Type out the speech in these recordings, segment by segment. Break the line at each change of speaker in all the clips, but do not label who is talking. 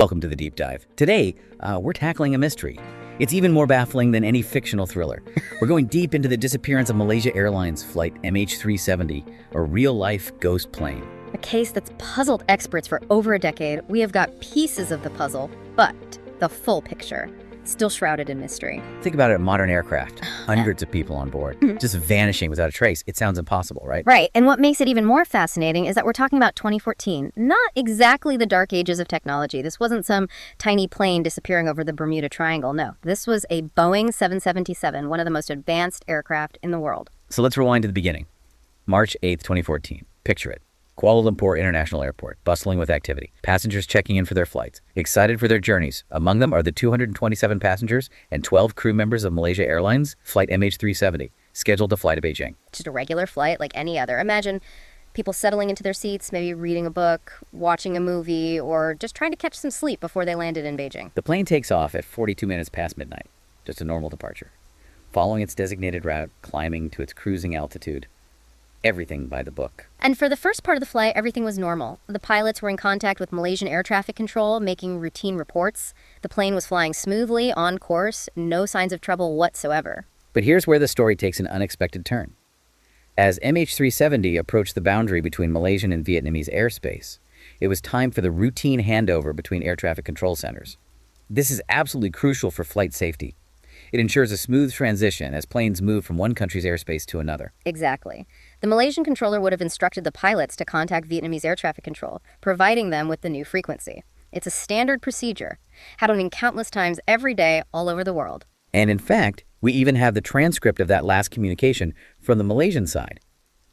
Welcome to the Deep Dive. Today, we're tackling a mystery. It's even more baffling than any fictional thriller. We're going deep into the disappearance of Malaysia Airlines Flight MH370, a real-life ghost plane.
A case that's puzzled experts for over a decade. We have got pieces of the puzzle, but the full picture, still shrouded in mystery.
Think about it, modern aircraft. Hundreds of people on board, just vanishing without a trace. It sounds impossible, right?
Right, and what makes it even more fascinating is that we're talking about 2014. Not exactly the dark ages of technology. This wasn't some tiny plane disappearing over the Bermuda Triangle. No, this was a Boeing 777, one of the most advanced aircraft in the world.
So let's rewind to the beginning. March 8th, 2014. Picture it. Kuala Lumpur International Airport, bustling with activity. Passengers checking in for their flights, excited for their journeys. Among them are the 227 passengers and 12 crew members of Malaysia Airlines Flight MH370, scheduled to fly to Beijing.
Just a regular flight like any other. Imagine people settling into their seats, maybe reading a book, watching a movie, or just trying to catch some sleep before they landed in Beijing.
The plane takes off at 42 minutes past midnight, just a normal departure. Following its designated route, climbing to its cruising altitude. Everything by the book.
And for the first part of the flight, everything was normal. The pilots were in contact with Malaysian air traffic control, making routine reports. The plane was flying smoothly, on course, no signs of trouble whatsoever.
But here's where the story takes an unexpected turn. As MH370 approached the boundary between Malaysian and Vietnamese airspace, it was time for the routine handover between air traffic control centers. This is absolutely crucial for flight safety. It ensures a smooth transition as planes move from one country's airspace to another.
Exactly. The Malaysian controller would have instructed the pilots to contact Vietnamese air traffic control, providing them with the new frequency. It's a standard procedure, happening countless times every day all over the world.
And in fact, we even have the transcript of that last communication from the Malaysian side.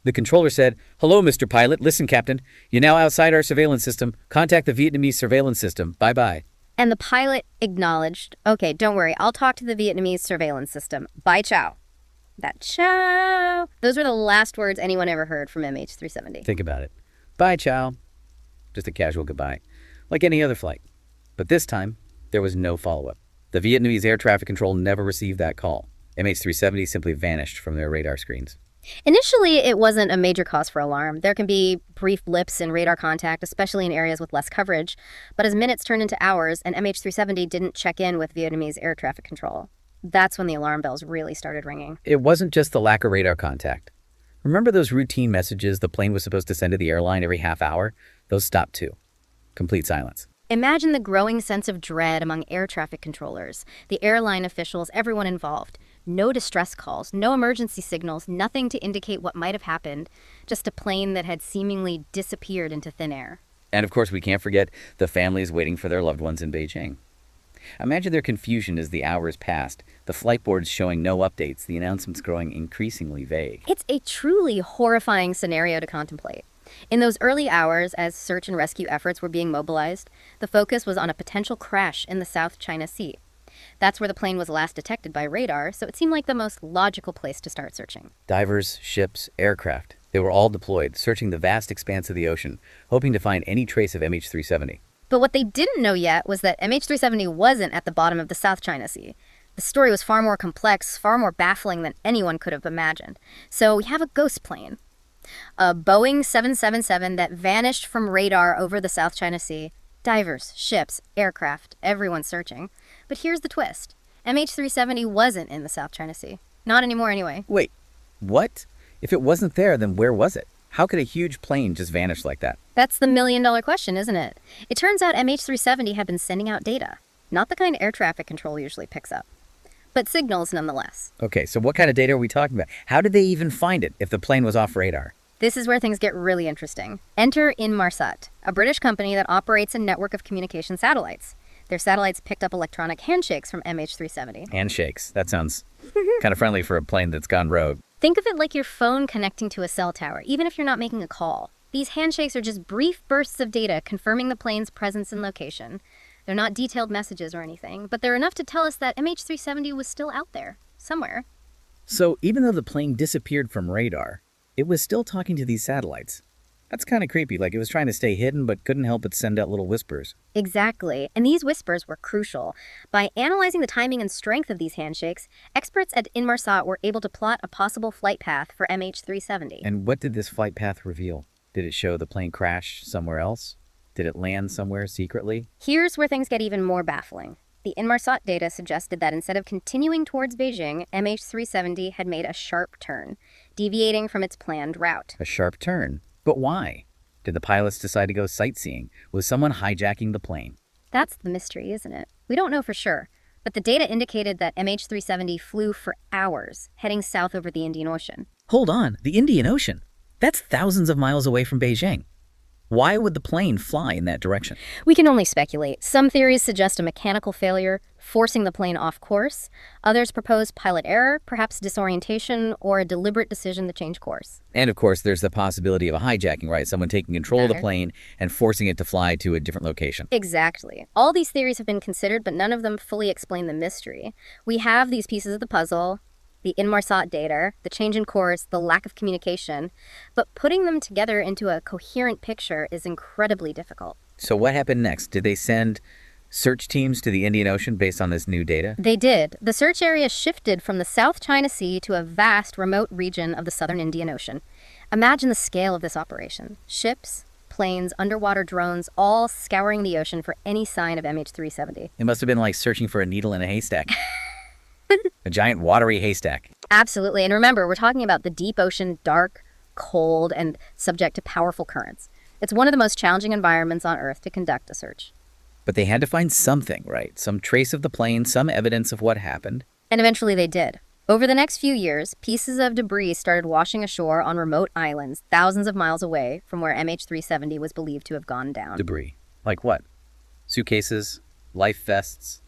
The controller said, "Hello, Mr. Pilot. Listen, Captain. You're now outside our surveillance system. Contact the Vietnamese surveillance system. Bye-bye."
And the pilot acknowledged, "Okay, don't worry. I'll talk to the Vietnamese surveillance system. Bye, ciao." That ciao. Those were the last words anyone ever heard from MH370.
Think about it. Bye, ciao. Just a casual goodbye, like any other flight. But this time, there was no follow-up. The Vietnamese air traffic control never received that call. MH370 simply vanished from their radar screens.
Initially, it wasn't a major cause for alarm. There can be brief blips in radar contact, especially in areas with less coverage. But as minutes turned into hours and MH370 didn't check in with Vietnamese air traffic control, that's when the alarm bells really started ringing.
It wasn't just the lack of radar contact. Remember those routine messages the plane was supposed to send to the airline every half hour? Those stopped too. Complete silence.
Imagine the growing sense of dread among air traffic controllers, the airline officials, everyone involved. No distress calls, no emergency signals, nothing to indicate what might have happened, just a plane that had seemingly disappeared into thin air.
And of course, we can't forget the families waiting for their loved ones in Beijing. Imagine their confusion as the hours passed, the flight boards showing no updates, the announcements growing increasingly vague.
It's a truly horrifying scenario to contemplate. In those early hours, as search and rescue efforts were being mobilized, the focus was on a potential crash in the South China Sea. That's where the plane was last detected by radar, so it seemed like the most logical place to start searching.
Divers, ships, aircraft, they were all deployed, searching the vast expanse of the ocean, hoping to find any trace of MH370.
But what they didn't know yet was that MH370 wasn't at the bottom of the South China Sea. The story was far more complex, far more baffling than anyone could have imagined. So we have a ghost plane. A Boeing 777 that vanished from radar over the South China Sea. Divers, ships, aircraft, everyone searching. But here's the twist. MH370 wasn't in the South China Sea. Not anymore anyway.
Wait, what? If it wasn't there, then where was it? How could a huge plane just vanish like that?
That's the million-dollar question, isn't it? It turns out MH370 had been sending out data. Not the kind air traffic control usually picks up. But signals nonetheless.
Okay, so what kind of data are we talking about? How did they even find it if the plane was off radar?
This is where things get really interesting. Enter Inmarsat, a British company that operates a network of communication satellites. Their satellites picked up electronic handshakes from MH370.
Handshakes. That sounds kind of friendly for a plane that's gone rogue.
Think of it like your phone connecting to a cell tower, even if you're not making a call. These handshakes are just brief bursts of data confirming the plane's presence and location. They're not detailed messages or anything, but they're enough to tell us that MH370 was still out there, somewhere.
So even though the plane disappeared from radar, it was still talking to these satellites. That's kind of creepy, like it was trying to stay hidden but couldn't help but send out little whispers.
Exactly, and these whispers were crucial. By analyzing the timing and strength of these handshakes, experts at Inmarsat were able to plot a possible flight path for MH370.
And what did this flight path reveal? Did it show the plane crash somewhere else? Did it land somewhere secretly?
Here's where things get even more baffling. The Inmarsat data suggested that instead of continuing towards Beijing, MH370 had made a sharp turn, deviating from its planned route.
A sharp turn? But why? Did the pilots decide to go sightseeing? Was someone hijacking the plane?
That's the mystery, isn't it? We don't know for sure, but the data indicated that MH370 flew for hours, heading south over the Indian Ocean.
Hold on, the Indian Ocean? That's thousands of miles away from Beijing. Why would the plane fly in that direction?
We can only speculate. Some theories suggest a mechanical failure, forcing the plane off course. Others propose pilot error, perhaps disorientation, or a deliberate decision to change course.
And of course, there's the possibility of a hijacking, right? Someone taking control of the plane and forcing it to fly to a different location.
Exactly. All these theories have been considered, but none of them fully explain the mystery. We have these pieces of the puzzle, the Inmarsat data, the change in course, the lack of communication, but putting them together into a coherent picture is incredibly difficult.
So what happened next? Did they send search teams to the Indian Ocean based on this new data?
They did. The search area shifted from the South China Sea to a vast, remote region of the southern Indian Ocean. Imagine the scale of this operation. Ships, planes, underwater drones, all scouring the ocean for any sign of MH370.
It must have been like searching for a needle in a haystack. A giant watery haystack.
Absolutely. And remember, we're talking about the deep ocean, dark, cold, and subject to powerful currents. It's one of the most challenging environments on Earth to conduct a search.
But they had to find something, right? Some trace of the plane, some evidence of what happened.
And eventually they did. Over the next few years, pieces of debris started washing ashore on remote islands thousands of miles away from where MH370 was believed to have gone down.
Debris? Like what? Suitcases? Life vests?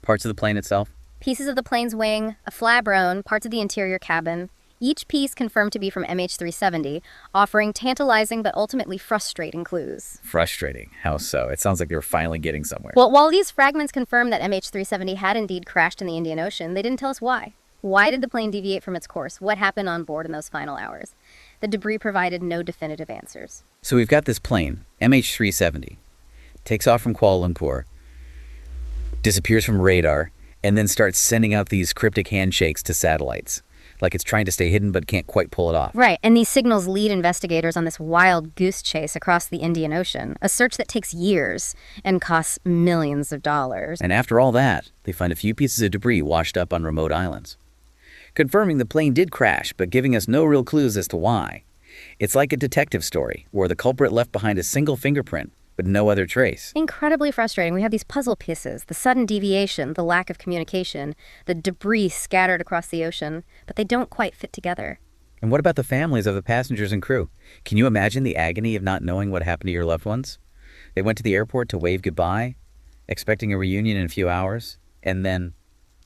Parts of the plane itself?
Pieces of the plane's wing, a flabrone, parts of the interior cabin, each piece confirmed to be from MH370, offering tantalizing but ultimately frustrating clues.
Frustrating? How so? It sounds like they were finally getting somewhere.
Well, while these fragments confirm that MH370 had indeed crashed in the Indian Ocean, they didn't tell us why. Why did the plane deviate from its course? What happened on board in those final hours? The debris provided no definitive answers.
So we've got this plane, MH370, takes off from Kuala Lumpur, disappears from radar, and then starts sending out these cryptic handshakes to satellites. Like it's trying to stay hidden but can't quite pull it off.
Right, and these signals lead investigators on this wild goose chase across the Indian Ocean, a search that takes years and costs millions of dollars.
And after all that, they find a few pieces of debris washed up on remote islands, confirming the plane did crash, but giving us no real clues as to why. It's like a detective story, where the culprit left behind a single fingerprint, but no other trace.
Incredibly frustrating. We have these puzzle pieces, the sudden deviation, the lack of communication, the debris scattered across the ocean, but they don't quite fit together.
And what about the families of the passengers and crew? Can you imagine the agony of not knowing what happened to your loved ones? They went to the airport to wave goodbye, expecting a reunion in a few hours, and then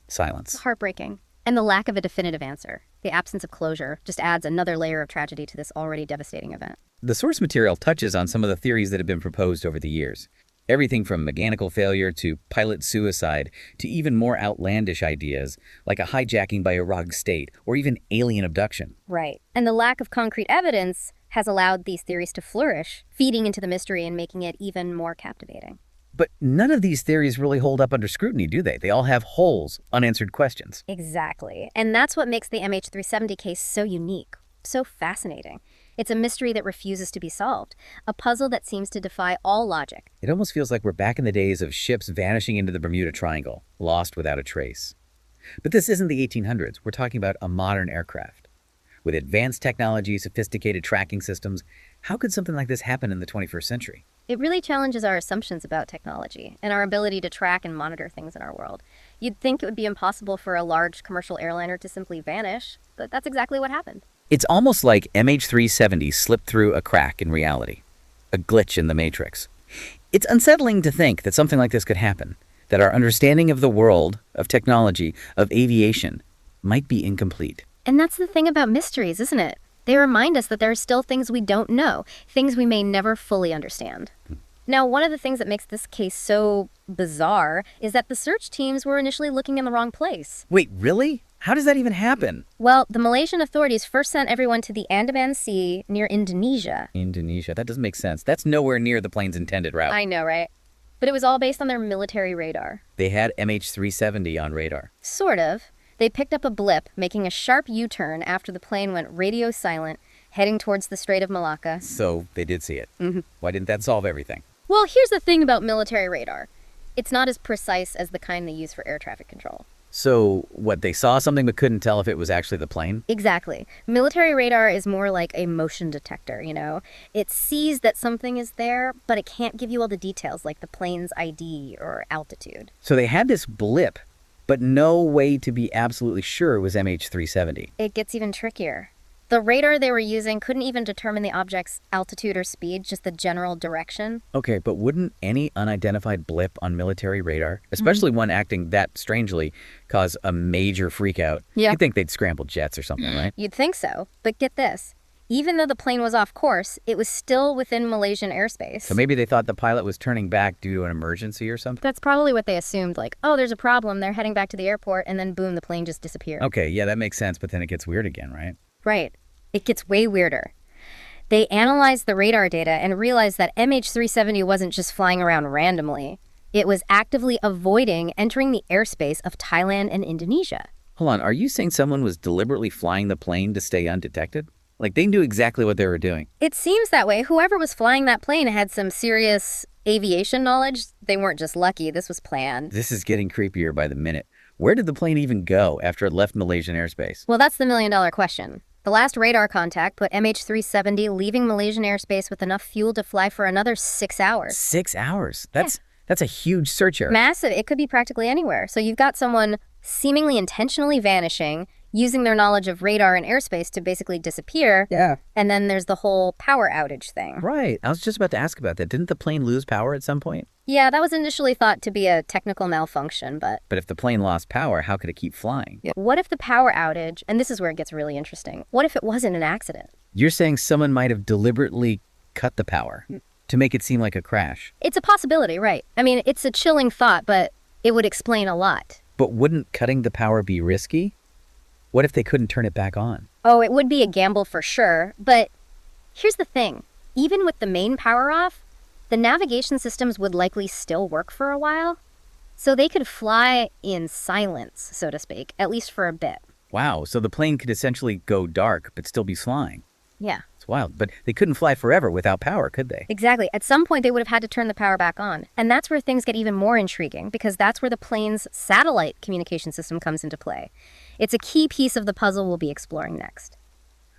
silence.
Heartbreaking. And the lack of a definitive answer, the absence of closure, just adds another layer of tragedy to this already devastating event.
The source material touches on some of the theories that have been proposed over the years. Everything from mechanical failure to pilot suicide to even more outlandish ideas like a hijacking by a rogue state or even alien abduction.
Right. And the lack of concrete evidence has allowed these theories to flourish, feeding into the mystery and making it even more captivating.
But none of these theories really hold up under scrutiny, do they? They all have holes, unanswered questions.
Exactly. And that's what makes the MH370 case so unique, so fascinating. It's a mystery that refuses to be solved, a puzzle that seems to defy all logic.
It almost feels like we're back in the days of ships vanishing into the Bermuda Triangle, lost without a trace. But this isn't the 1800s. We're talking about a modern aircraft. With advanced technology, sophisticated tracking systems, how could something like this happen in the 21st century?
It really challenges our assumptions about technology and our ability to track and monitor things in our world. You'd think it would be impossible for a large commercial airliner to simply vanish, but that's exactly what happened.
It's almost like MH370 slipped through a crack in reality, a glitch in the matrix. It's unsettling to think that something like this could happen, that our understanding of the world, of technology, of aviation, might be incomplete.
And that's the thing about mysteries, isn't it? They remind us that there are still things we don't know, things we may never fully understand. Now, one of the things that makes this case so bizarre is that the search teams were initially looking in the wrong place.
Wait, really? How does that even happen?
Well, the Malaysian authorities first sent everyone to the Andaman Sea near Indonesia.
Indonesia? That doesn't make sense. That's nowhere near the plane's intended route.
I know, right? But it was all based on their military radar.
They had MH370 on radar.
Sort of. They picked up a blip, making a sharp U-turn after the plane went radio silent, heading towards the Strait of Malacca.
So they did see it.
Mm-hmm.
Why didn't that solve everything?
Well, here's the thing about military radar. It's not as precise as the kind they use for air traffic control.
So, what, they saw something but couldn't tell if it was actually the plane?
Exactly. Military radar is more like a motion detector, you know? It sees that something is there, but it can't give you all the details like the plane's ID or altitude.
So they had this blip, but no way to be absolutely sure it was MH370.
It gets even trickier. The radar they were using couldn't even determine the object's altitude or speed, just the general direction.
Okay, but wouldn't any unidentified blip on military radar, especially one acting that strangely, cause a major freakout?
Yeah.
You'd think they'd scramble jets or something, right?
You'd think so, but get this. Even though the plane was off course, it was still within Malaysian airspace.
So maybe they thought the pilot was turning back due to an emergency or something?
That's probably what they assumed, like, oh, there's a problem, they're heading back to the airport, and then boom, the plane just disappeared.
Okay, yeah, that makes sense, but then it gets weird again, right?
Right. It gets way weirder. They analyzed the radar data and realized that MH370 wasn't just flying around randomly. It was actively avoiding entering the airspace of Thailand and Indonesia.
Hold on, are you saying someone was deliberately flying the plane to stay undetected? Like, they knew exactly what they were doing.
It seems that way. Whoever was flying that plane had some serious aviation knowledge. They weren't just lucky. This was planned.
This is getting creepier by the minute. Where did the plane even go after it left Malaysian airspace?
Well, that's the million-dollar question. The last radar contact put MH370 leaving Malaysian airspace with enough fuel to fly for another 6 hours.
6 hours? That's a huge search area.
Massive. It could be practically anywhere. So you've got someone seemingly intentionally vanishing, using their knowledge of radar and airspace to basically disappear.
Yeah.
And then there's the whole power outage thing.
Right. I was just about to ask about that. Didn't the plane lose power at some point?
Yeah, that was initially thought to be a technical malfunction, but
But if the plane lost power, how could it keep flying?
what if the power outage, and this is where it gets really interesting, what if it wasn't an accident?
You're saying someone might have deliberately cut the power to make it seem like a crash.
It's a possibility, right? I mean, it's a chilling thought, but it would explain a lot.
But wouldn't cutting the power be risky? What if they couldn't turn it back on?
Oh, it would be a gamble for sure, but here's the thing. Even with the main power off, the navigation systems would likely still work for a while. So they could fly in silence, so to speak, at least for a bit.
Wow, so the plane could essentially go dark but still be flying.
Yeah,
It's wild. But they couldn't fly forever without power, could they?
exactly. At some point, they would have had to turn the power back on. And that's where things get even more intriguing, because that's where the plane's satellite communication system comes into play. It's a key piece of the puzzle we'll be exploring next.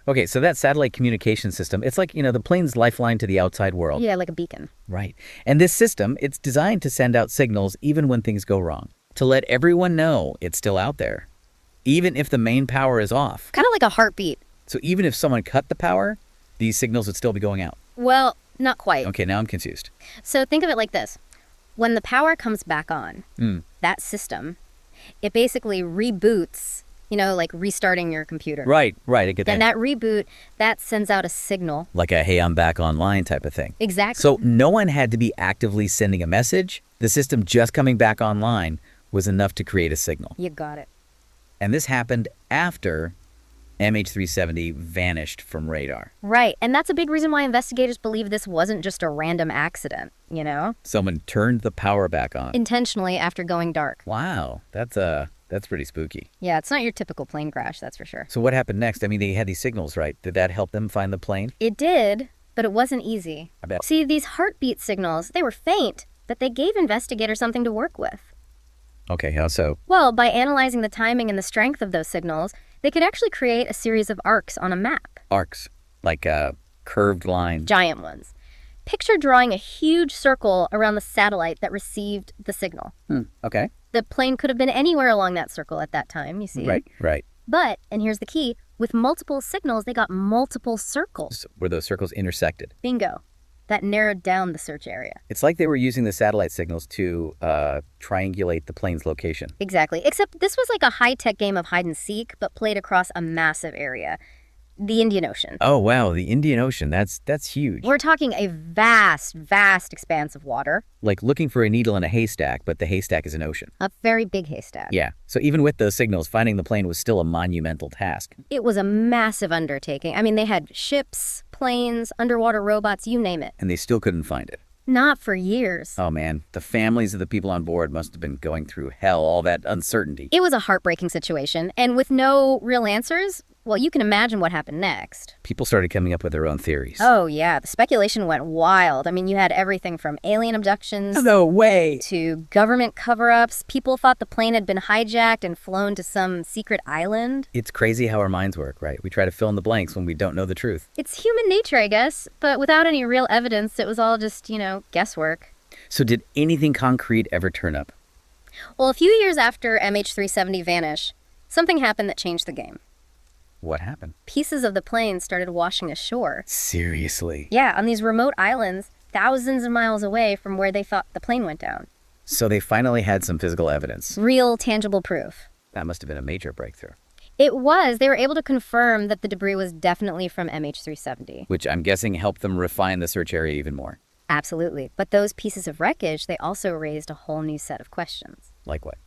Okay, so that satellite communication system, it's like, the plane's lifeline to the outside world.
Yeah, like a beacon.
Right. And this system, it's designed to send out signals even when things go wrong, to let everyone know it's still out there, even if the main power is off.
Kind of like a heartbeat.
So even if someone cut the power, these signals would still be going out.
Well, not quite.
Okay, now I'm confused.
So think of it like this. When the power comes back on, that system, it basically reboots, like restarting your computer.
Right, I get
Then
that.
that reboot, that sends out a signal.
Like a hey, I'm back online type of thing.
Exactly.
So no one had to be actively sending a message. The system just coming back online was enough to create a signal.
You got it.
And this happened after MH370 vanished from radar.
Right. And that's a big reason why investigators believe this wasn't just a random accident,
Someone turned the power back on.
intentionally after going dark.
Wow, that's pretty spooky.
Yeah, it's not your typical plane crash, that's for sure.
So what happened next? I mean, they had these signals, right? Did that help them find the plane?
It did, but it wasn't easy.
I bet.
See, these heartbeat signals, they were faint, but they gave investigators something to work with.
Okay, how so?
Well, by analyzing the timing and the strength of those signals, they could actually create a series of arcs on a map.
Arcs, like curved lines.
Giant ones. Picture drawing a huge circle around the satellite that received the signal.
Okay.
The plane could have been anywhere along that circle at that time, you see.
Right.
But, and here's the key, with multiple signals, they got multiple circles.
So were those circles intersected?
Bingo. That narrowed down the search area.
It's like they were using the satellite signals to triangulate the plane's location.
Exactly. Except this was like a high-tech game of hide and seek, but played across a massive area. The Indian Ocean.
Oh, wow, the Indian Ocean. That's huge.
We're talking a vast, vast expanse of water.
Like looking for a needle in a haystack, but the haystack is an ocean.
A very big haystack.
Yeah. So even with those signals, finding the plane was still a monumental task.
It was a massive undertaking. I mean, they had ships, planes, underwater robots, you name it.
And they still couldn't find it.
Not for years.
Oh, man. The families of the people on board must have been going through hell, all that uncertainty.
It was a heartbreaking situation, and with no real answers, Well, you can imagine what happened next.
People started coming up with their own theories.
Oh, yeah, the speculation went wild. I mean, you had everything from alien abductions
No way!
to government cover-ups. People thought the plane had been hijacked and flown to some secret island.
It's crazy how our minds work, right? We try to fill in the blanks when we don't know the truth.
It's human nature, I guess, but without any real evidence, it was all just, guesswork.
So did anything concrete ever turn up?
Well, a few years after MH370 vanished, something happened that changed the game.
What happened?
Pieces of the plane started washing ashore.
Seriously?
Yeah, on these remote islands, thousands of miles away from where they thought the plane went down.
So they finally had some physical evidence.
Real, tangible proof.
That must have been a major breakthrough.
It was. They were able to confirm that the debris was definitely from MH370.
Which I'm guessing helped them refine the search area even more.
Absolutely. But those pieces of wreckage, they also raised a whole new set of questions.
Like what?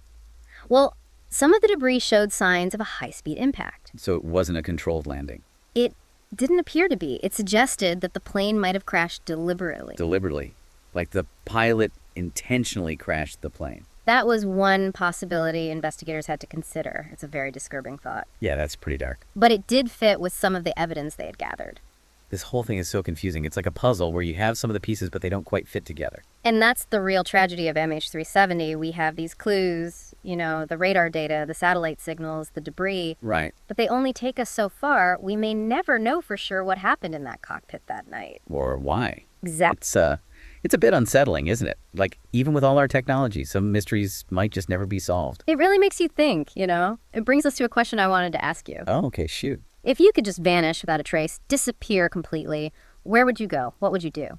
Well, some of the debris showed signs of a high-speed impact.
So it wasn't a controlled landing.
It didn't appear to be. It suggested that the plane might have crashed deliberately.
Deliberately. Like the pilot intentionally crashed the plane.
That was one possibility investigators had to consider. It's a very disturbing thought.
Yeah, that's pretty dark.
But it did fit with some of the evidence they had gathered.
This whole thing is so confusing. It's like a puzzle where you have some of the pieces, but they don't quite fit together.
And that's the real tragedy of MH370. We have these clues, the radar data, the satellite signals, the debris.
Right.
But they only take us so far. We may never know for sure what happened in that cockpit that night.
Or why.
Exactly.
It's a bit unsettling, isn't it? Like, even with all our technology, some mysteries might just never be solved.
It really makes you think, It brings us to a question I wanted to ask you.
Oh, okay, shoot.
If you could just vanish without a trace, disappear completely, where would you go? What would you do?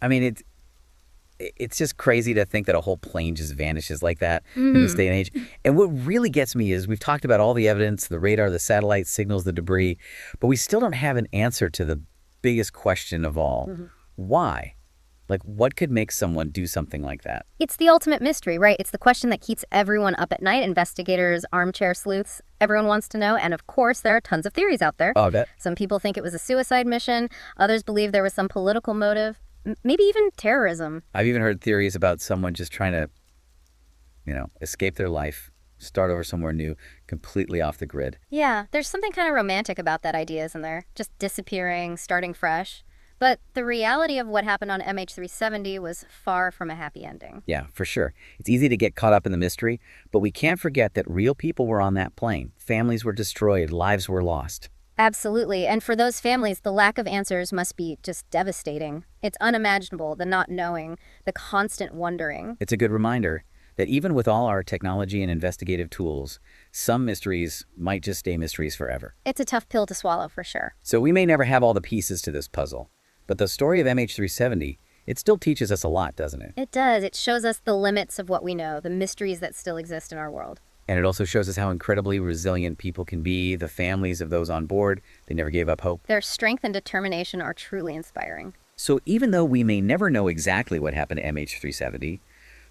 I mean, it's just crazy to think that a whole plane just vanishes like that in this day and age. And what really gets me is we've talked about all the evidence, the radar, the satellite signals, the debris, but we still don't have an answer to the biggest question of all. Why? Like, what could make someone do something like that?
It's the ultimate mystery, right? It's the question that keeps everyone up at night. Investigators, armchair sleuths, everyone wants to know. And of course, there are tons of theories out there.
Oh, I bet.
Some people think it was a suicide mission. Others believe there was some political motive, maybe even terrorism.
I've even heard theories about someone just trying to, escape their life, start over somewhere new, completely off the grid.
Yeah, there's something kind of romantic about that idea, isn't there? Just disappearing, starting fresh. But the reality of what happened on MH370 was far from a happy ending.
Yeah, for sure. It's easy to get caught up in the mystery, but we can't forget that real people were on that plane. Families were destroyed, lives were lost.
Absolutely. And for those families, the lack of answers must be just devastating. It's unimaginable, the not knowing, the constant wondering.
It's a good reminder that even with all our technology and investigative tools, some mysteries might just stay mysteries forever.
It's a tough pill to swallow, for sure.
So we may never have all the pieces to this puzzle. But the story of MH370, it still teaches us a lot, doesn't it?
It does. It shows us the limits of what we know, the mysteries that still exist in our world.
And it also shows us how incredibly resilient people can be, the families of those on board. They never gave up hope.
Their strength and determination are truly inspiring.
So even though we may never know exactly what happened to MH370,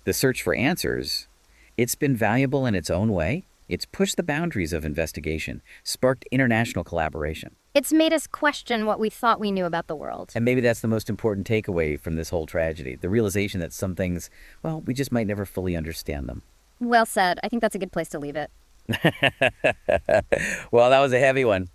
the search for answers, it's been valuable in its own way. It's pushed the boundaries of investigation, sparked international collaboration.
It's made us question what we thought we knew about the world.
And maybe that's the most important takeaway from this whole tragedy, the realization that some things, well, we just might never fully understand them.
Well said. I think that's a good place to leave it.
Well, that was a heavy one.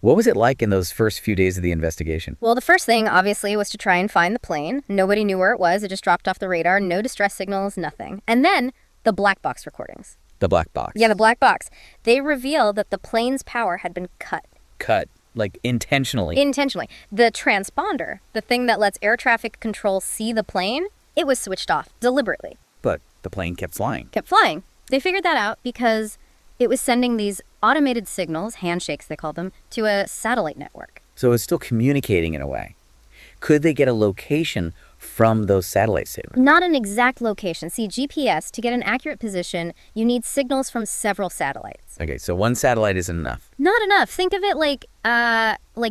What was it like in those first few days of the investigation?
Well, the first thing, obviously, was to try and find the plane. Nobody knew where it was. It just dropped off the radar. No distress signals, nothing. And then the black box recordings.
The black box.
Yeah, the black box. They revealed that the plane's power had been cut.
Cut, like intentionally.
Intentionally. The transponder, the thing that lets air traffic control see the plane, it was switched off deliberately.
But the plane kept flying.
Kept flying. They figured that out because it was sending these automated signals, handshakes they call them, to a satellite network.
So it's still communicating in a way. Could they get a location from those satellite signals?
Not an exact location. See, GPS, to get an accurate position, you need signals from several satellites.
Okay, so one satellite isn't enough.
Not enough. Think of it like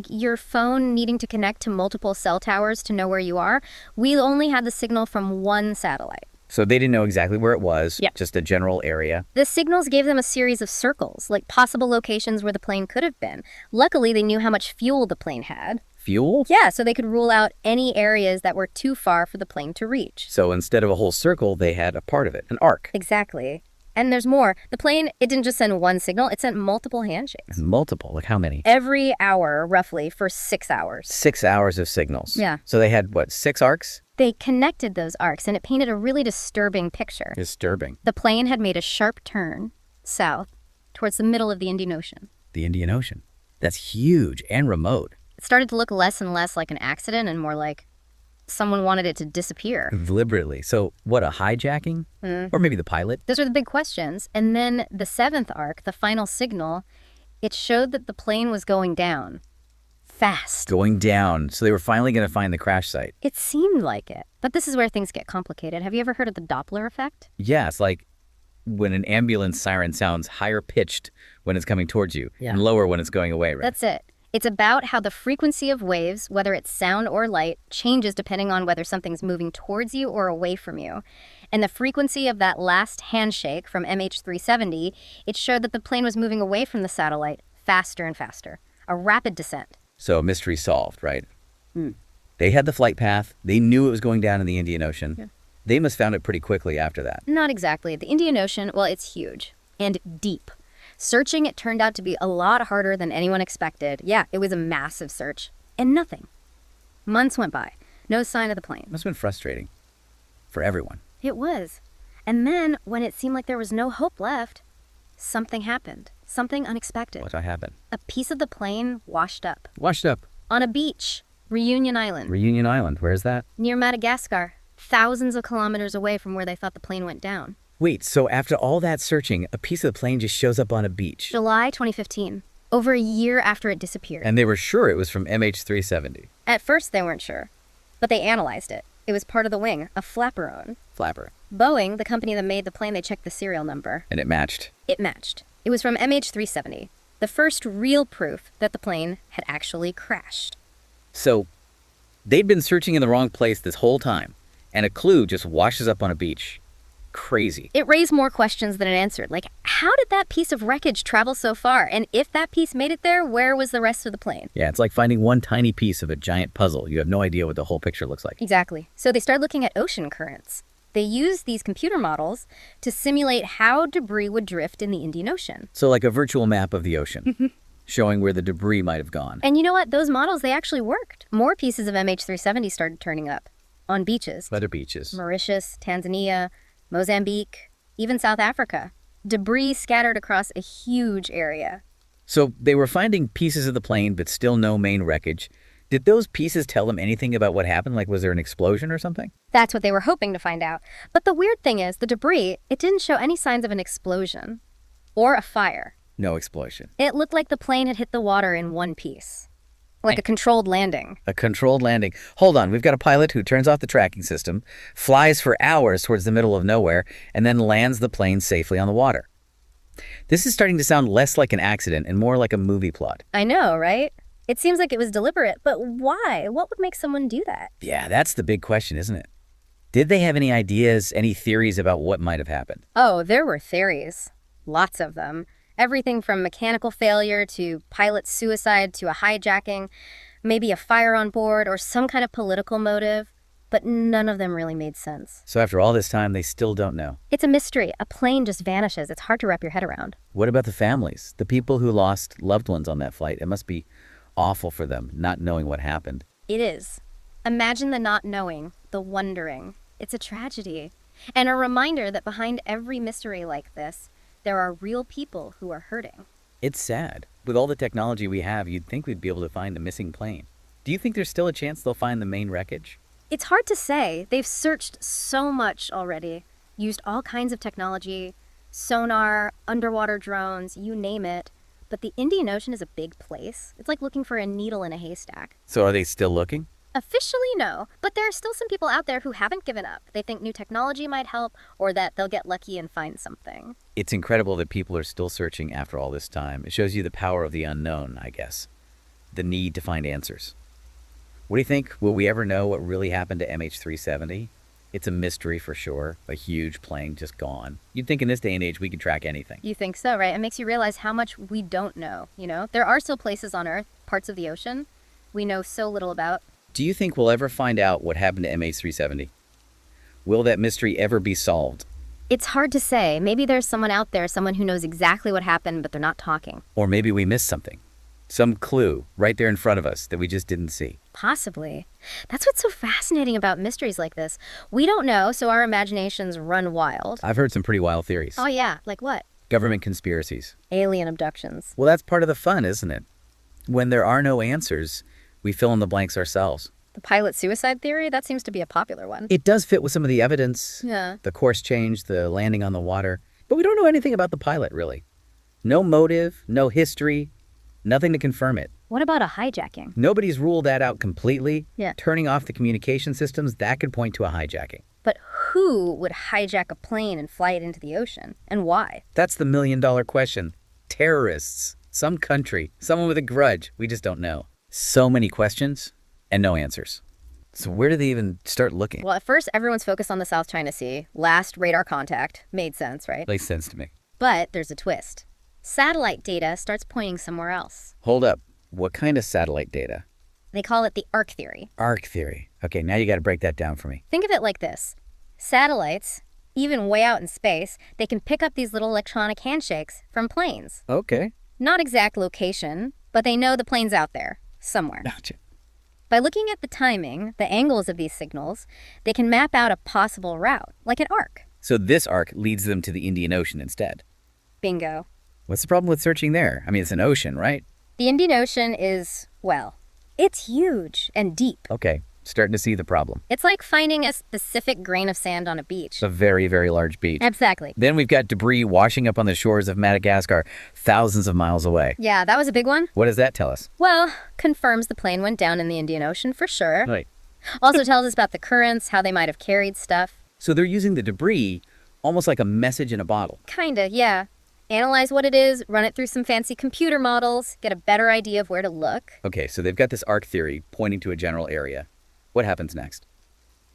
your phone needing to connect to multiple cell towers to know where you are. We only had the signal from one satellite.
So they didn't know exactly where it was,
Yep.
just a general area.
The signals gave them a series of circles, like possible locations where the plane could have been. Luckily, they knew how much fuel the plane had.
Fuel?
Yeah, so they could rule out any areas that were too far for the plane to reach.
So instead of a whole circle, they had a part of it, an arc.
Exactly. And there's more. The plane, it didn't just send one signal, it sent multiple handshakes.
Multiple? Like how many?
Every hour, roughly, for 6 hours.
6 hours of signals.
Yeah.
So they had, what, 6 arcs?
They connected those arcs, and it painted a really disturbing picture.
Disturbing.
The plane had made a sharp turn south towards the middle of the Indian Ocean.
The Indian Ocean. That's huge and remote.
It started to look less and less like an accident and more like someone wanted it to disappear.
Deliberately. So what, a hijacking? Or maybe the pilot?
Those are the big questions. And then the 7th arc, the final signal, it showed that the plane was going down. Fast.
Going down. So they were finally going to find the crash site.
It seemed like it. But this is where things get complicated. Have you ever heard of the Doppler effect?
Yeah, it's like when an ambulance siren sounds higher pitched when it's coming towards you and lower when it's going away, right?
That's it. It's about how the frequency of waves, whether it's sound or light, changes depending on whether something's moving towards you or away from you. And the frequency of that last handshake from MH370, it showed that the plane was moving away from the satellite faster and faster. A rapid descent.
So mystery solved, right? They had the flight path. They knew it was going down in the Indian Ocean.
Yeah.
They must have found it pretty quickly after that.
Not exactly. The Indian Ocean, well, it's huge and deep. Searching it turned out to be a lot harder than anyone expected. Yeah, it was a massive search. And nothing. Months went by. No sign of the plane.
Must have been frustrating for everyone.
It was. And then, when it seemed like there was no hope left, something happened. Something unexpected.
What happened?
A piece of the plane washed up.
Washed up.
On a beach. Reunion Island.
Reunion Island. Where's that?
Near Madagascar. Thousands of kilometers away from where they thought the plane went down.
Wait, so after all that searching, a piece of the plane just shows up on a beach?
July 2015. Over a year after it disappeared.
And they were sure it was from MH370.
At first they weren't sure, but they analyzed it. It was part of the wing, a flaperon.
Flapper.
Boeing, the company that made the plane, they checked the serial number.
And it matched.
It matched. It was from MH370, the first real proof that the plane had actually crashed.
So they'd been searching in the wrong place this whole time, and a clue just washes up on a beach. Crazy.
It raised more questions than it answered. Like, how did that piece of wreckage travel so far? And if that piece made it there, where was the rest of the plane?
Yeah, it's like finding one tiny piece of a giant puzzle. You have no idea what the whole picture looks like.
Exactly. So they started looking at ocean currents. They used these computer models to simulate how debris would drift in the Indian Ocean.
So like a virtual map of the ocean, showing where the debris might have gone.
And you know what? Those models, they actually worked. More pieces of MH370 started turning up on beaches.
Other beaches.
Mauritius, Tanzania, Mozambique, even South Africa. Debris scattered across a huge area.
So they were finding pieces of the plane, but still no main wreckage. Did those pieces tell them anything about what happened? Like, was there an explosion or something?
That's what they were hoping to find out. But the weird thing is, the debris, it didn't show any signs of an explosion or a fire.
No explosion.
It looked like the plane had hit the water in one piece. Like a controlled landing.
A controlled landing. Hold on, we've got a pilot who turns off the tracking system, flies for hours towards the middle of nowhere, and then lands the plane safely on the water. This is starting to sound less like an accident and more like a movie plot.
I know, right? It seems like it was deliberate, but why? What would make someone do that?
Yeah, that's the big question, isn't it? Did they have any ideas, any theories about what might have happened?
Oh, there were theories. Lots of them. Everything from mechanical failure to pilot suicide to a hijacking, maybe a fire on board or some kind of political motive, but none of them really made sense.
So after all this time, they still don't know.
It's a mystery. A plane just vanishes. It's hard to wrap your head around.
What about the families? The people who lost loved ones on that flight? It must be awful for them, not knowing what happened.
It is. Imagine the not knowing, the wondering. It's a tragedy. And a reminder that behind every mystery like this, there are real people who are hurting.
It's sad. With all the technology we have, you'd think we'd be able to find the missing plane. Do you think there's still a chance they'll find the main wreckage?
It's hard to say. They've searched so much already, used all kinds of technology, sonar, underwater drones, you name it. But the Indian Ocean is a big place. It's like looking for a needle in a haystack.
So are they still looking?
Officially, no. But there are still some people out there who haven't given up. They think new technology might help or that they'll get lucky and find something.
It's incredible that people are still searching after all this time. It shows you the power of the unknown, I guess. The need to find answers. What do you think? Will we ever know what really happened to MH370? It's a mystery for sure. A huge plane just gone. You'd think in this day and age we could track anything.
You think so, right? It makes you realize how much we don't know, you know? There are still places on Earth, parts of the ocean, we know so little about.
Do you think we'll ever find out what happened to MH370? Will that mystery ever be solved?
It's hard to say. Maybe there's someone out there, someone who knows exactly what happened, but they're not talking.
Or maybe we missed something. Some clue right there in front of us that we just didn't see.
Possibly. That's what's so fascinating about mysteries like this. We don't know, so our imaginations run wild.
I've heard some pretty wild theories.
Oh yeah, like what?
Government conspiracies.
Alien abductions.
Well, that's part of the fun, isn't it? When there are no answers, we fill in the blanks ourselves.
The pilot suicide theory? That seems to be a popular one.
It does fit with some of the evidence.
Yeah.
The course change, the landing on the water. But we don't know anything about the pilot, really. No motive, no history, nothing to confirm it.
What about a hijacking?
Nobody's ruled that out completely.
Yeah.
Turning off the communication systems, that could point to a hijacking.
But who would hijack a plane and fly it into the ocean? And why?
That's the million-dollar question. Terrorists. Some country. Someone with a grudge. We just don't know. So many questions and no answers. So where do they even start looking?
Well, at first, everyone's focused on the South China Sea. Last radar contact. Made sense, right?
Makes sense to me.
But there's a twist. Satellite data starts pointing somewhere else.
Hold up. What kind of satellite data?
They call it the arc theory.
Arc theory. Okay, now you got to break that down for me.
Think of it like this. Satellites, even way out in space, they can pick up these little electronic handshakes from planes.
Okay.
Not exact location, but they know the plane's out there, somewhere.
Gotcha.
By looking at the timing, the angles of these signals, they can map out a possible route, like an arc.
So this arc leads them to the Indian Ocean instead.
Bingo.
What's the problem with searching there? I mean, it's an ocean, right?
The Indian Ocean is, well, it's huge and deep.
Okay, starting to see the problem.
It's like finding a specific grain of sand on a beach.
It's a very, very large beach.
Exactly.
Then we've got debris washing up on the shores of Madagascar thousands of miles away.
Yeah, that was a big one.
What does that tell us?
Well, confirms the plane went down in the Indian Ocean for sure.
Right.
Also tells us about the currents, how they might have carried stuff.
So they're using the debris almost like a message in a bottle.
Kinda, yeah. Analyze what it is, run it through some fancy computer models, get a better idea of where to look.
Okay, so they've got this arc theory pointing to a general area. What happens next?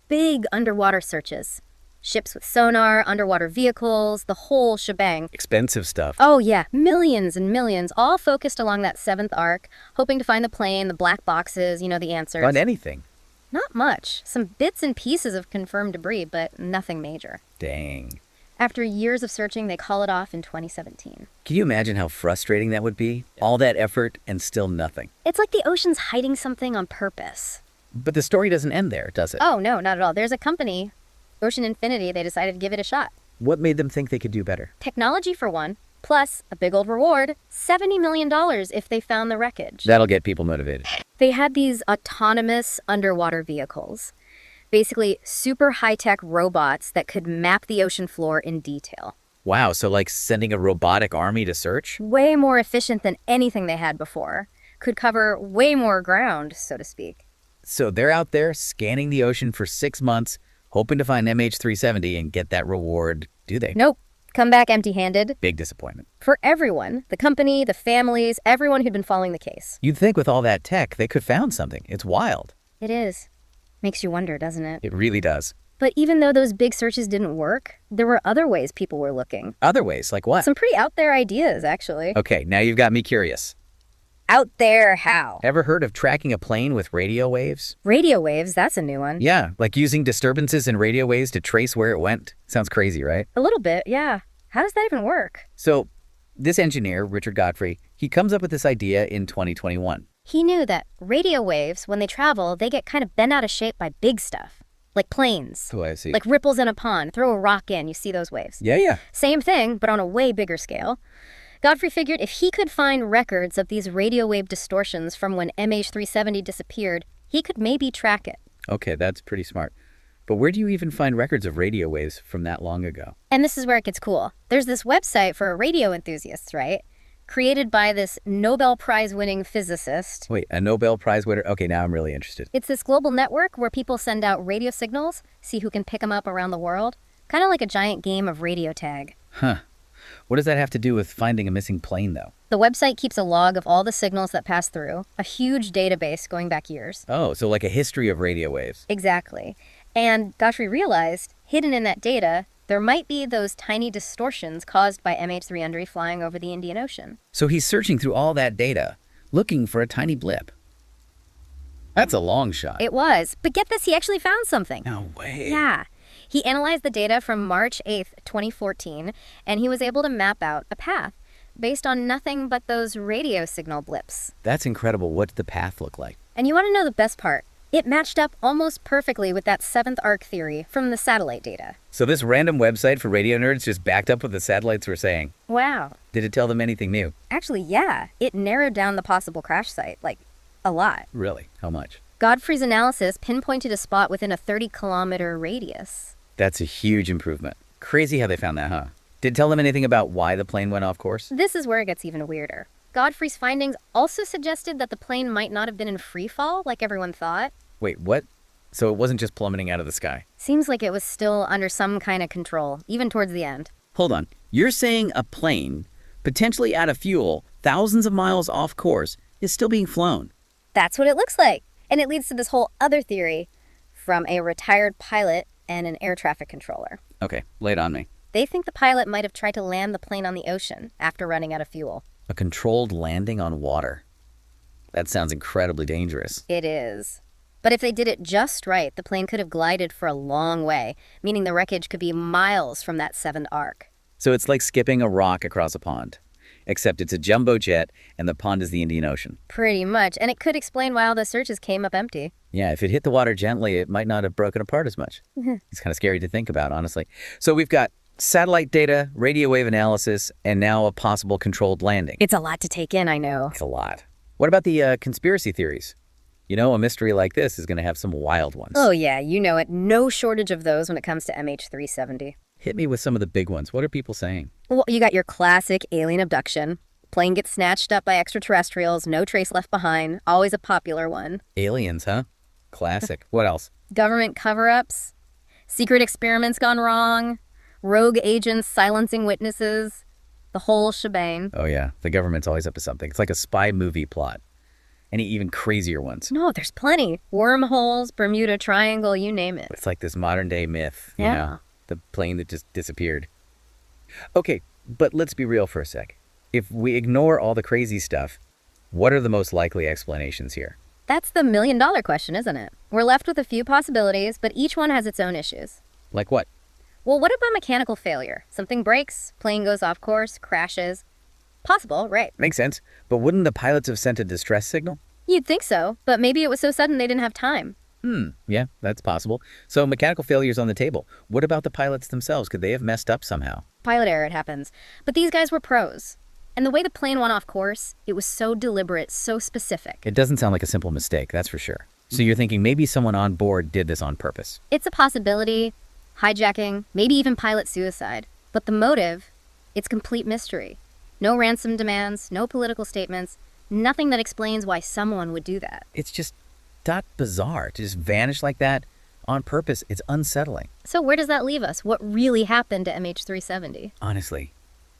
Big underwater searches. Ships with sonar, underwater vehicles, the whole shebang.
Expensive stuff.
Oh yeah, millions and millions, all focused along that seventh arc, hoping to find the plane, the black boxes, the answers.
Find anything.
Not much. Some bits and pieces of confirmed debris, but nothing major.
Dang.
After years of searching, they call it off in 2017.
Can you imagine how frustrating that would be? All that effort and still nothing.
It's like the ocean's hiding something on purpose.
But the story doesn't end there, does it?
Oh, no, not at all. There's a company, Ocean Infinity, they decided to give it a shot.
What made them think they could do better?
Technology for one, plus a big old reward, $70 million if they found the wreckage.
That'll get people motivated.
They had these autonomous underwater vehicles. Basically, super high-tech robots that could map the ocean floor in detail.
Wow, so like sending a robotic army to search?
Way more efficient than anything they had before. Could cover way more ground, so to speak.
So they're out there scanning the ocean for 6 months, hoping to find MH370 and get that reward, do they?
Nope. Come back empty-handed.
Big disappointment.
For everyone. The company, the families, everyone who'd been following the case.
You'd think with all that tech, they could found something. It's wild.
It is. Makes you wonder, doesn't it?
It really does.
But even though those big searches didn't work, there were other ways people were looking.
Other ways, like what?
Some pretty out there ideas, actually.
Okay, now you've got me curious.
Out there how?
Ever heard of tracking a plane with radio waves?
Radio waves, that's a new one.
Yeah, like using disturbances in radio waves to trace where it went. Sounds crazy, right?
A little bit, yeah. How does that even work?
So, this engineer, Richard Godfrey, he comes up with this idea in 2021.
He knew that radio waves, when they travel, they get kind of bent out of shape by big stuff. Like planes.
Oh, I see.
Like ripples in a pond. Throw a rock in, you see those waves.
Yeah.
Same thing, but on a way bigger scale. Godfrey figured if he could find records of these radio wave distortions from when MH370 disappeared, he could maybe track it.
Okay, that's pretty smart. But where do you even find records of radio waves from that long ago?
And this is where it gets cool. There's this website for radio enthusiasts, right? Created by this Nobel Prize-winning physicist.
Wait, a Nobel Prize winner? Okay, now I'm really interested.
It's this global network where people send out radio signals, see who can pick them up around the world. Kind of like a giant game of radio tag.
Huh. What does that have to do with finding a missing plane, though?
The website keeps a log of all the signals that pass through, a huge database going back years.
Oh, so like a history of radio waves.
Exactly. And Godfrey realized, hidden in that data, there might be those tiny distortions caused by MH370 flying over the Indian Ocean.
So he's searching through all that data, looking for a tiny blip. That's a long shot.
It was. But get this, he actually found something.
No way.
Yeah. He analyzed the data from March 8th, 2014, and he was able to map out a path based on nothing but those radio signal blips.
That's incredible. What did the path look like?
And you want to know the best part? It matched up almost perfectly with that seventh arc theory from the satellite data.
So this random website for radio nerds just backed up what the satellites were saying.
Wow.
Did it tell them anything new?
Actually, yeah. It narrowed down the possible crash site, like, a lot.
Really? How much?
Godfrey's analysis pinpointed a spot within a 30-kilometer radius.
That's a huge improvement. Crazy how they found that, huh? Did it tell them anything about why the plane went off course?
This is where it gets even weirder. Godfrey's findings also suggested that the plane might not have been in free fall like everyone thought.
Wait, what? So it wasn't just plummeting out of the sky?
Seems like it was still under some kind of control, even towards the end.
Hold on. You're saying a plane, potentially out of fuel, thousands of miles off course, is still being flown?
That's what it looks like. And it leads to this whole other theory from a retired pilot and an air traffic controller.
Okay, lay it on me.
They think the pilot might have tried to land the plane on the ocean after running out of fuel.
A controlled landing on water. That sounds incredibly dangerous.
It is. But if they did it just right, the plane could have glided for a long way, meaning the wreckage could be miles from that seventh arc.
So it's like skipping a rock across a pond. Except it's a jumbo jet, and the pond is the Indian Ocean.
Pretty much, and it could explain why all the searches came up empty.
Yeah, if it hit the water gently, it might not have broken apart as much. It's kind of scary to think about, honestly. So we've got satellite data, radio wave analysis, and now a possible controlled landing.
It's a lot to take in, I know.
It's a lot. What about the conspiracy theories? You know, a mystery like this is going to have some wild ones.
Oh yeah, you know it. No shortage of those when it comes to MH370.
Hit me with some of the big ones. What are people saying?
Well, you got your classic alien abduction. Plane gets snatched up by extraterrestrials, no trace left behind. Always a popular one.
Aliens, huh? Classic. What else?
Government cover-ups. Secret experiments gone wrong. Rogue agents silencing witnesses. The whole shebang.
Oh yeah, the government's always up to something. It's like a spy movie plot. Any even crazier ones?
No, there's plenty. Wormholes, Bermuda Triangle, you name it.
It's like this modern day myth, you
Yeah.
know, the plane that just disappeared. Okay, but let's be real for a sec. If we ignore all the crazy stuff, what are the most likely explanations here?
That's the million-dollar question, isn't it? We're left with a few possibilities, but each one has its own issues.
Like what?
Well, what about mechanical failure? Something breaks, plane goes off course, crashes. Possible, right?
Makes sense, but wouldn't the pilots have sent a distress signal?
You'd think so, but maybe it was so sudden they didn't have time.
Yeah, that's possible. So mechanical failure's on the table. What about the pilots themselves? Could they have messed up somehow?
Pilot error, it happens. But these guys were pros. And the way the plane went off course, it was so deliberate, so specific.
It doesn't sound like a simple mistake, that's for sure. So you're thinking maybe someone on board did this on purpose.
It's a possibility. Hijacking, maybe even pilot suicide. But the motive, it's complete mystery. No ransom demands, no political statements, nothing that explains why someone would do that.
It's just that bizarre. To just vanish like that on purpose, it's unsettling.
So where does that leave us? What really happened to MH370?
Honestly,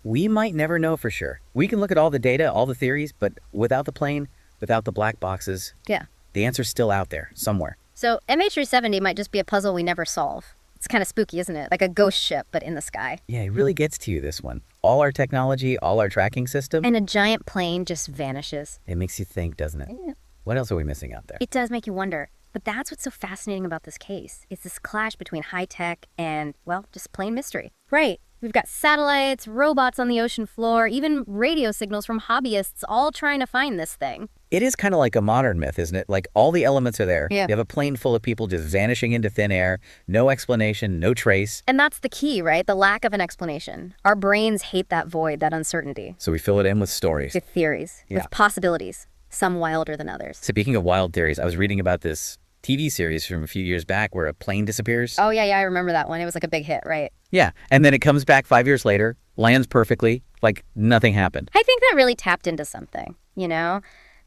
we might never know for sure. We can look at all the data, all the theories, but without the plane, without the black boxes,
Yeah.
the answer's still out there, somewhere.
So MH370 might just be a puzzle we never solve. It's kind of spooky, isn't it? Like a ghost ship, but in the sky.
Yeah, it really gets to you, this one. All our technology, all our tracking system,
And a giant plane just vanishes.
it makes you think, doesn't it?
Yeah.
What else are we missing out there?
It does make you wonder. But that's what's so fascinating about this case. It's this clash between high tech and, well, just plain mystery. Right. We've got satellites, robots on the ocean floor, even radio signals from hobbyists all trying to find this thing.
It is kind of like a modern myth, isn't it? Like all the elements are there.
Yeah.
You have a plane full of people just vanishing into thin air, no explanation, no trace.
And that's the key, right? The lack of an explanation. Our brains hate that void, that uncertainty.
So we fill it in with stories.
With theories,
Yeah.
with possibilities, some wilder than others.
Speaking of wild theories, I was reading about this TV series from a few years back where a plane disappears.
Oh, yeah, I remember that one. It was like a big hit, right?
Yeah, and then it comes back 5 years later, lands perfectly, like nothing happened.
I think that really tapped into something, you know?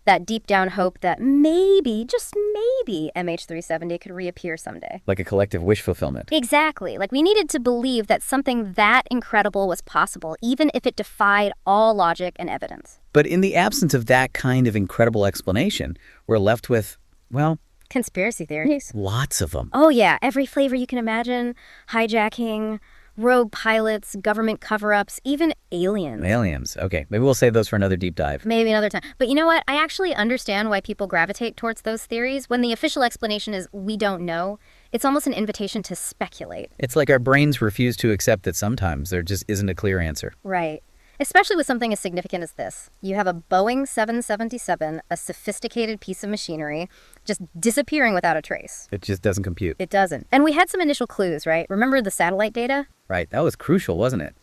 That deep down hope that maybe, just maybe, MH370 could reappear someday.
Like a collective wish fulfillment.
Exactly. Like we needed to believe that something that incredible was possible, even if it defied all logic and evidence.
But in the absence of that kind of incredible explanation, we're left with, well,
Conspiracy theories.
lots of them.
Oh, yeah. Every flavor you can imagine. Hijacking, rogue pilots, government cover-ups, even aliens.
Aliens. Okay, maybe we'll save those for another deep dive.
Maybe another time. But you know what? I actually understand why people gravitate towards those theories. When the official explanation is we don't know, It's almost an invitation to speculate.
It's like our brains refuse to accept that sometimes there just isn't a clear answer.
Right. Especially with something as significant as this. You have a Boeing 777, a sophisticated piece of machinery, just disappearing without a trace.
It just doesn't compute.
It doesn't. And we had some initial clues, right? Remember the satellite data?
Right, that was crucial, wasn't it?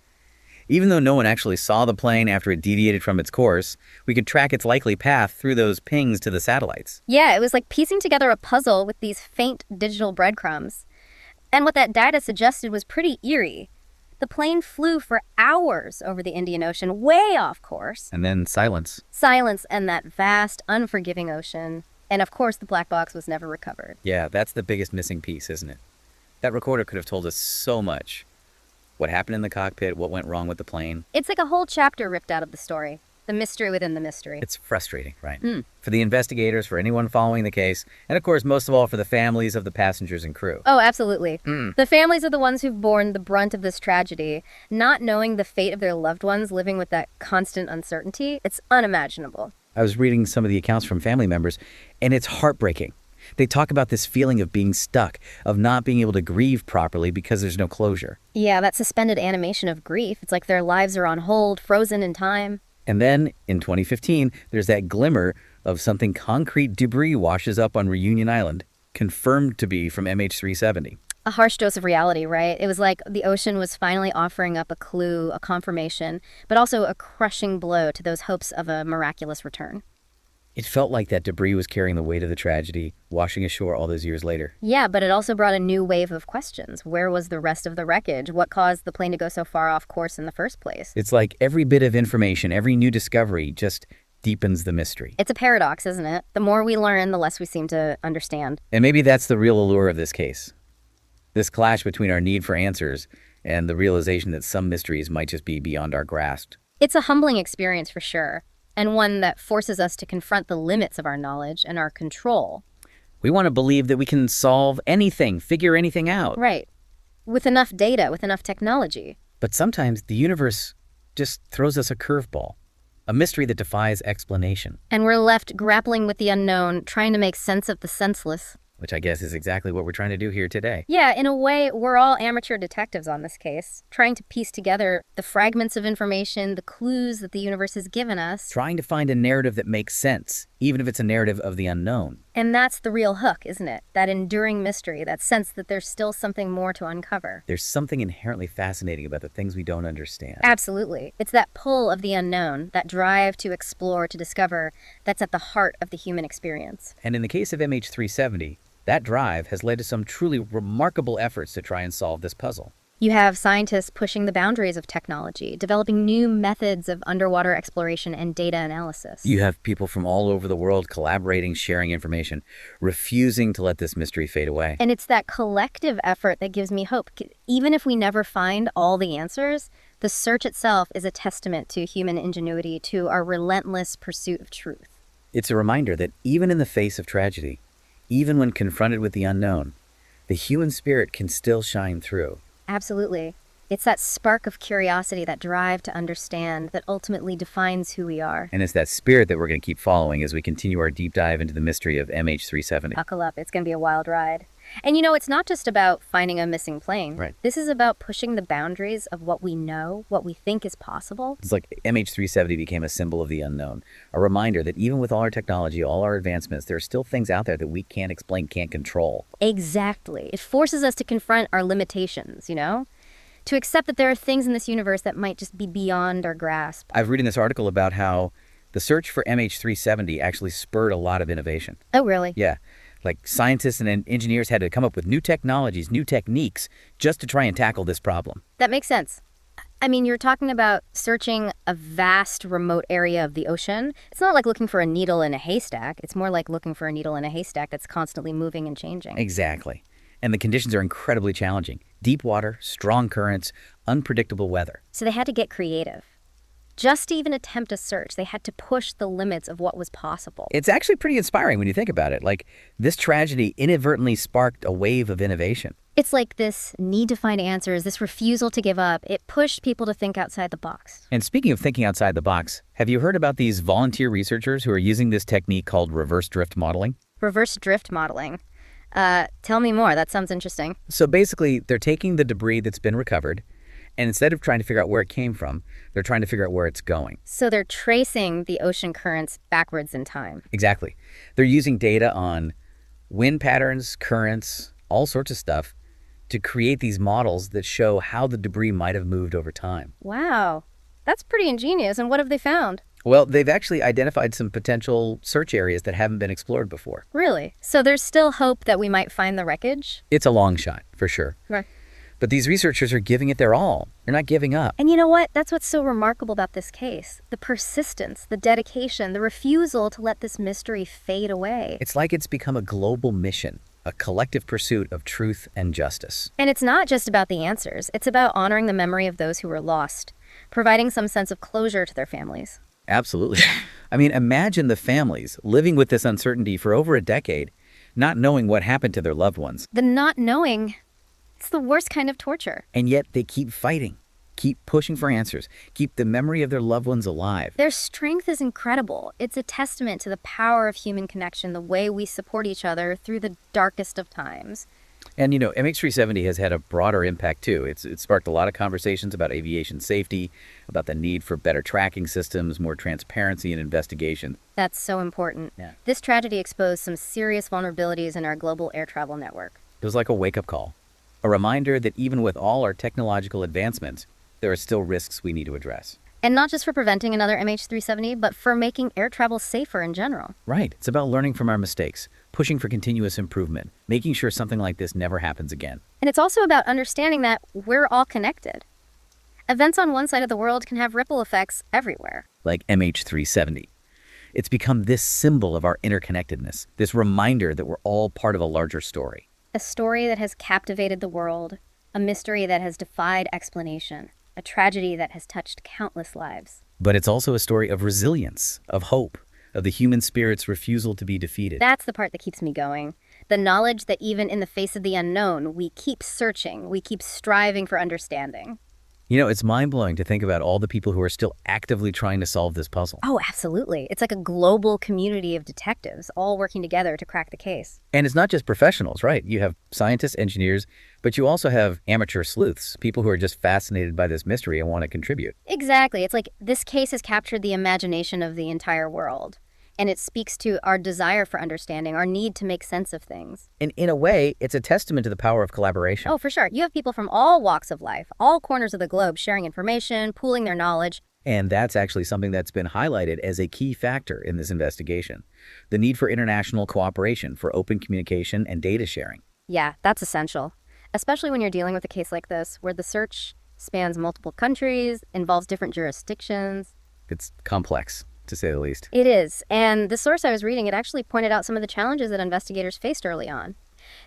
Even though no one actually saw the plane after it deviated from its course, we could track its likely path through those pings to the satellites.
Yeah, it was like piecing together a puzzle with these faint digital breadcrumbs. And what that data suggested was pretty eerie. The plane flew for hours over the Indian Ocean, way off course.
And then silence.
Silence and that vast, unforgiving ocean. And of course, the black box was never recovered.
Yeah, that's the biggest missing piece, isn't it? That recorder could have told us so much. What happened in the cockpit, what went wrong with the plane.
It's like a whole chapter ripped out of the story. The mystery within the mystery.
It's frustrating, right? For the investigators, for anyone following the case, and of course, most of all, for the families of the passengers and crew.
Oh, absolutely. The families are the ones who've borne the brunt of this tragedy, not knowing the fate of their loved ones, living with that constant uncertainty. It's unimaginable.
I was reading some of the accounts from family members, and it's heartbreaking. They talk about this feeling of being stuck, of not being able to grieve properly because there's no closure.
Yeah, that suspended animation of grief. It's like their lives are on hold, frozen in time.
And then, in 2015, there's that glimmer of something concrete debris washes up on Reunion Island, confirmed to be from MH370.
A harsh dose of reality, right? It was like the ocean was finally offering up a clue, a confirmation, but also a crushing blow to those hopes of a miraculous return.
It felt like that debris was carrying the weight of the tragedy, washing ashore all those years later.
Yeah, but it also brought a new wave of questions. Where was the rest of the wreckage? What caused the plane to go so far off course in the first place?
It's like every bit of information, every new discovery just deepens the mystery.
It's a paradox, isn't it? The more we learn, the less we seem to understand.
And maybe that's the real allure of this case. This clash between our need for answers and the realization that some mysteries might just be beyond our grasp.
It's a humbling experience for sure, and one that forces us to confront the limits of our knowledge and our control.
We want to believe that we can solve anything, figure anything out.
Right. With enough data, with enough technology.
But sometimes the universe just throws us a curveball, a mystery that defies explanation.
And we're left grappling with the unknown, trying to make sense of the senseless.
Which I guess is exactly what we're trying to do here today.
Yeah, in a way, we're all amateur detectives on this case, trying to piece together the fragments of information, the clues that the universe has given us.
Trying to find a narrative that makes sense, even if it's a narrative of the unknown.
And that's the real hook, isn't it? That enduring mystery, that sense that there's still something more to uncover.
There's something inherently fascinating about the things we don't understand.
Absolutely. It's that pull of the unknown, that drive to explore, to discover, that's at the heart of the human experience.
And in the case of MH370, that drive has led to some truly remarkable efforts to try and solve this puzzle.
You have scientists pushing the boundaries of technology, developing new methods of underwater exploration and data analysis.
You have people from all over the world collaborating, sharing information, refusing to let this mystery fade away.
And it's that collective effort that gives me hope. Even if we never find all the answers, the search itself is a testament to human ingenuity, to our relentless pursuit of truth.
It's a reminder that even in the face of tragedy, even when confronted with the unknown, the human spirit can still shine through.
Absolutely. It's that spark of curiosity, that drive to understand, that ultimately defines who we are.
And it's that spirit that we're going to keep following as we continue our deep dive into the mystery of MH370.
Buckle up. It's going to be a wild ride. And you know, it's not just about finding a missing plane.
Right.
This is about pushing the boundaries of what we know, what we think is possible.
It's like MH370 became a symbol of the unknown, a reminder that even with all our technology, all our advancements, there are still things out there that we can't explain, can't control.
Exactly. It forces us to confront our limitations, you know? To accept that there are things in this universe that might just be beyond our grasp.
I've read in this article about how the search for MH370 actually spurred a lot of innovation.
Oh, really?
Yeah. Like scientists and engineers had to come up with new technologies, new techniques, just to try and tackle this problem.
That makes sense. I mean, you're talking about searching a vast, remote area of the ocean. It's not like looking for a needle in a haystack. It's more like looking for a needle in a haystack that's constantly moving and changing.
Exactly. And the conditions are incredibly challenging. Deep water, strong currents, unpredictable weather.
So they had to get creative. Just to even attempt a search, they had to push the limits of what was possible.
It's actually pretty inspiring when you think about it. Like, this tragedy inadvertently sparked a wave of innovation.
It's like this need to find answers, this refusal to give up. It pushed people to think outside the box.
And speaking of thinking outside the box, have you heard about these volunteer researchers who are using this technique called reverse drift modeling?
Reverse drift modeling. Tell me more. That sounds interesting.
So basically, they're taking the debris that's been recovered, and instead of trying to figure out where it came from, they're trying to figure out where it's going.
So they're tracing the ocean currents backwards in time.
Exactly. They're using data on wind patterns, currents, all sorts of stuff to create these models that show how the debris might have moved over time.
Wow. That's pretty ingenious. And what have they found?
Well, they've actually identified some potential search areas that haven't been explored before.
Really? So there's still hope that we might find the wreckage?
It's a long shot, for sure.
Right.
But these researchers are giving it their all. They're not giving up.
And you know what? That's what's so remarkable about this case. The persistence, the dedication, the refusal to let this mystery fade away.
It's like it's become a global mission, a collective pursuit of truth and justice.
And it's not just about the answers. It's about honoring the memory of those who were lost, providing some sense of closure to their families.
Absolutely. I mean, imagine the families living with this uncertainty for over a decade, not knowing what happened to their loved ones.
The not knowing, it's the worst kind of torture.
And yet they keep fighting, keep pushing for answers, keep the memory of their loved ones alive.
Their strength is incredible. It's a testament to the power of human connection, the way we support each other through the darkest of times.
And, you know, MH370 has had a broader impact, too. It's sparked a lot of conversations about aviation safety, about the need for better tracking systems, more transparency in investigation.
That's so important.
Yeah.
This tragedy exposed some serious vulnerabilities in our global air travel network.
It was like a wake-up call, a reminder that even with all our technological advancements, there are still risks we need to address.
And not just for preventing another MH370, but for making air travel safer in general.
Right. It's about learning from our mistakes, pushing for continuous improvement, making sure something like this never happens again.
And it's also about understanding that we're all connected. Events on one side of the world can have ripple effects everywhere.
Like MH370. It's become this symbol of our interconnectedness, this reminder that we're all part of a larger story.
A story that has captivated the world, a mystery that has defied explanation, a tragedy that has touched countless lives.
But it's also a story of resilience, of hope, of the human spirit's refusal to be defeated.
That's the part that keeps me going. The knowledge that even in the face of the unknown, we keep searching, we keep striving for understanding.
You know, it's mind-blowing to think about all the people who are still actively trying to solve this puzzle.
Oh, absolutely. It's like a global community of detectives all working together to crack the case.
And it's not just professionals, right? You have scientists, engineers, but you also have amateur sleuths, people who are just fascinated by this mystery and want to contribute.
Exactly. It's like this case has captured the imagination of the entire world. And it speaks to our desire for understanding, our need to make sense of things.
And in a way, it's a testament to the power of collaboration.
Oh, for sure. You have people from all walks of life, all corners of the globe, sharing information, pooling their knowledge.
And that's actually something that's been highlighted as a key factor in this investigation. The need for international cooperation, for open communication and data sharing.
Yeah, that's essential. Especially when you're dealing with a case like this, where the search spans multiple countries, involves different jurisdictions.
It's complex, to say the least.
It is. And the source I was reading, it actually pointed out some of the challenges that investigators faced early on.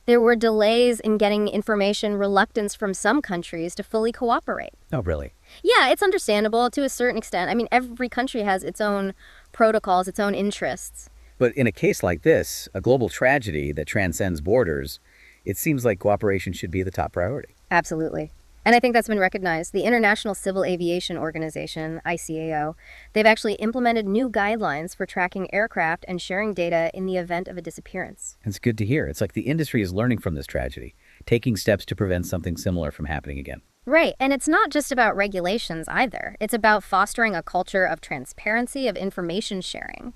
There were delays in getting information, reluctance from some countries to fully cooperate.
Oh, really?
Yeah, it's understandable to a certain extent. I mean, every country has its own protocols, its own interests.
But in a case like this, a global tragedy that transcends borders, it seems like cooperation should be the top priority.
Absolutely. And I think that's been recognized. The International Civil Aviation Organization, ICAO, they've actually implemented new guidelines for tracking aircraft and sharing data in the event of a disappearance.
It's good to hear. It's like the industry is learning from this tragedy, taking steps to prevent something similar from happening again.
Right, and it's not just about regulations either. It's about fostering a culture of transparency, of information sharing.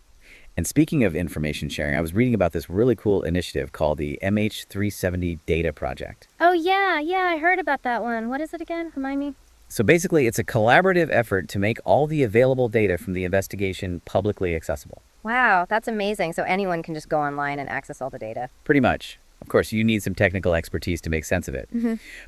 And speaking of information sharing, I was reading about this really cool initiative called the MH370 Data Project.
Oh, yeah, I heard about that one. What is it again? Remind me.
So basically, it's a collaborative effort to make all the available data from the investigation publicly accessible.
Wow, that's amazing. So anyone can just go online and access all the data.
Pretty much. Of course, you need some technical expertise to make sense of it.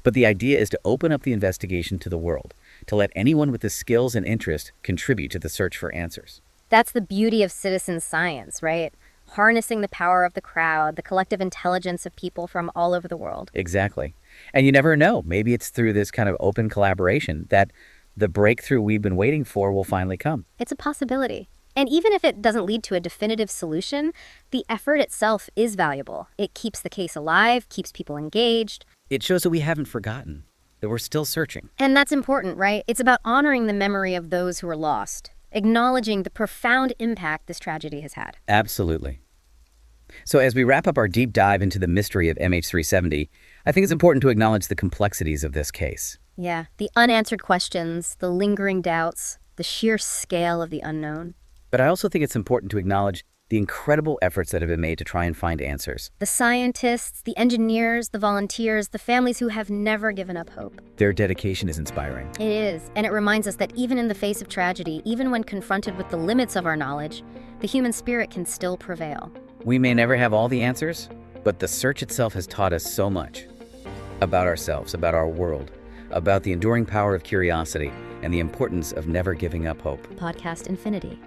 But the idea is to open up the investigation to the world, to let anyone with the skills and interest contribute to the search for answers.
That's the beauty of citizen science, right? Harnessing the power of the crowd, the collective intelligence of people from all over the world.
Exactly. And you never know. Maybe it's through this kind of open collaboration that the breakthrough we've been waiting for will finally come.
It's a possibility. And even if it doesn't lead to a definitive solution, the effort itself is valuable. It keeps the case alive, keeps people engaged.
It shows that we haven't forgotten, that we're still searching.
And that's important, right? It's about honoring the memory of those who were lost, acknowledging the profound impact this tragedy has had.
Absolutely. So as we wrap up our deep dive into the mystery of MH370, I think it's important to acknowledge the complexities of this case.
Yeah, the unanswered questions, the lingering doubts, the sheer scale of the unknown.
But I also think it's important to acknowledge the incredible efforts that have been made to try and find answers.
The scientists, the engineers, the volunteers, the families who have never given up hope.
Their dedication is inspiring.
It is, and it reminds us that even in the face of tragedy, even when confronted with the limits of our knowledge, the human spirit can still prevail.
We may never have all the answers, but the search itself has taught us so much about ourselves, about our world, about the enduring power of curiosity, and the importance of never giving up hope.
Podcast Infinity.